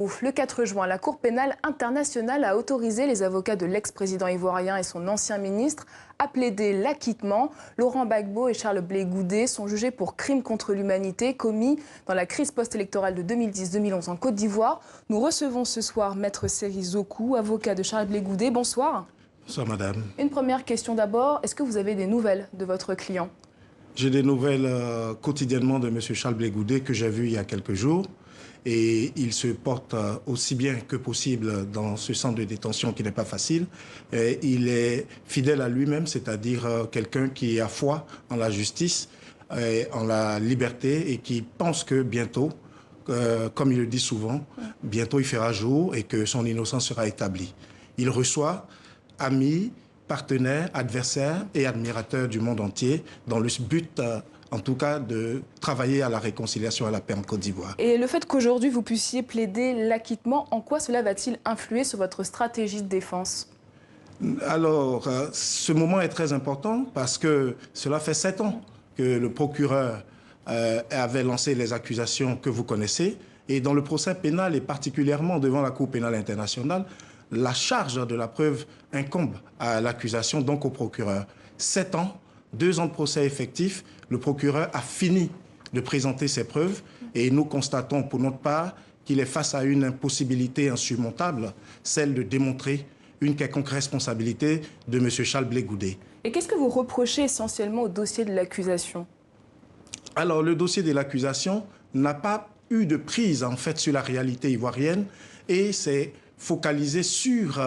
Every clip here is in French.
Ouf, le 4 juin, la Cour pénale internationale a autorisé les avocats de l'ex-président ivoirien et son ancien ministre à plaider l'acquittement. Laurent Gbagbo et Charles Blé Goudé sont jugés pour crimes contre l'humanité commis dans la crise post-électorale de 2010-2011 en Côte d'Ivoire. Nous recevons ce soir Maître Seri Zokou, avocat de Charles Blé Goudé. Bonsoir. Bonsoir madame. Une première question d'abord, est-ce que vous avez des nouvelles de votre client? J'ai des nouvelles quotidiennement de M. Charles Blé Goudé que j'ai vu il y a quelques jours. Et il se porte aussi bien que possible dans ce centre de détention qui n'est pas facile. Et il est fidèle à lui-même, c'est-à-dire quelqu'un qui a foi en la justice, en la liberté et qui pense que bientôt, comme il le dit souvent, bientôt il fera jour et que son innocence sera établie. Il reçoit amis, partenaires, adversaires et admirateurs du monde entier dans le but en tout cas de travailler à la réconciliation et à la paix en Côte d'Ivoire. Et le fait qu'aujourd'hui vous puissiez plaider l'acquittement, en quoi cela va-t-il influer sur votre stratégie de défense? Alors, ce moment est très important parce que cela fait 7 ans que le procureur avait lancé les accusations que vous connaissez. Et dans le procès pénal, et particulièrement devant la Cour pénale internationale, la charge de la preuve incombe à l'accusation, donc au procureur. 7 ans, 2 ans de procès effectif, le procureur a fini de présenter ses preuves et nous constatons pour notre part qu'il est face à une impossibilité insurmontable, celle de démontrer une quelconque responsabilité de M. Charles Blé Goudé. Et qu'est-ce que vous reprochez essentiellement au dossier de l'accusation? Alors, le dossier de l'accusation n'a pas eu de prise en fait sur la réalité ivoirienne et s'est focalisé sur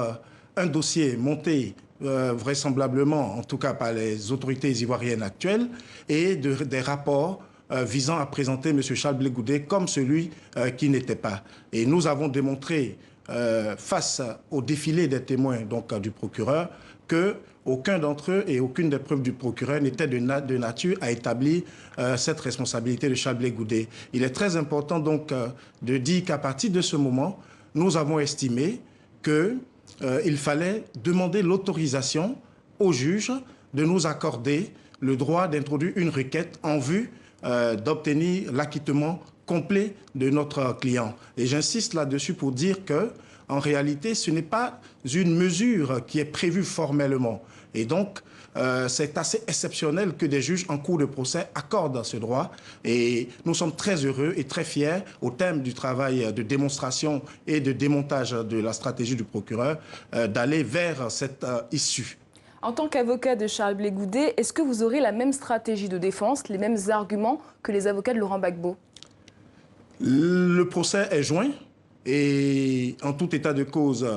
un dossier monté vraisemblablement, en tout cas par les autorités ivoiriennes actuelles, et des rapports visant à présenter M. Charles Blé Goudé comme celui qui n'était pas. Et nous avons démontré, face au défilé des témoins donc, du procureur, que aucun d'entre eux et aucune des preuves du procureur n'était de nature à établir cette responsabilité de Charles Blé Goudé. Il est très important donc de dire qu'à partir de ce moment, nous avons estimé qu'il fallait demander l'autorisation au juge de nous accorder le droit d'introduire une requête en vue d'obtenir l'acquittement complet de notre client. Et j'insiste là-dessus pour dire que, en réalité, ce n'est pas une mesure qui est prévue formellement. Et donc, c'est assez exceptionnel que des juges en cours de procès accordent ce droit. Et nous sommes très heureux et très fiers, au terme du travail de démonstration et de démontage de la stratégie du procureur, d'aller vers cette issue. En tant qu'avocat de Charles Blé Goudé, est-ce que vous aurez la même stratégie de défense, les mêmes arguments que les avocats de Laurent Gbagbo? Le procès est joint et en tout état de cause,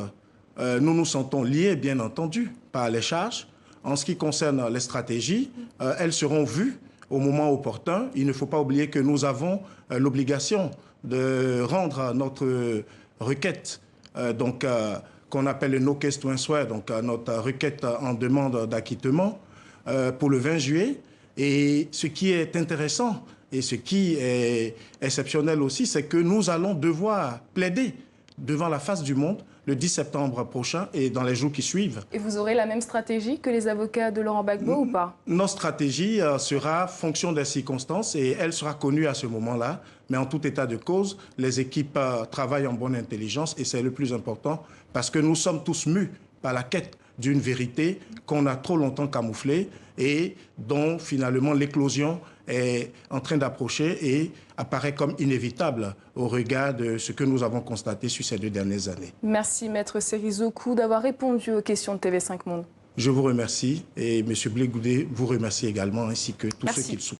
nous nous sentons liés, bien entendu, par les charges. En ce qui concerne les stratégies, elles seront vues au moment opportun. Il ne faut pas oublier que nous avons l'obligation de rendre notre requête, qu'on appelle le no case to answer, donc notre requête en demande d'acquittement, pour le 20 juillet. Et ce qui est intéressant et ce qui est exceptionnel aussi, c'est que nous allons devoir plaider devant la face du monde le 10 septembre prochain et dans les jours qui suivent. Et vous aurez la même stratégie que les avocats de Laurent Gbagbo ou pas? Notre stratégie sera fonction des circonstances et elle sera connue à ce moment-là. Mais en tout état de cause, les équipes travaillent en bonne intelligence et c'est le plus important parce que nous sommes tous mus par la quête d'une vérité qu'on a trop longtemps camouflée et dont finalement l'éclosion est en train d'approcher et apparaît comme inévitable au regard de ce que nous avons constaté sur ces 2 dernières années. Merci Maître Seri Zokou d'avoir répondu aux questions de TV5 Monde. Je vous remercie et M. Blé Goudé vous remercie également ainsi que tous ceux qui le soutiennent.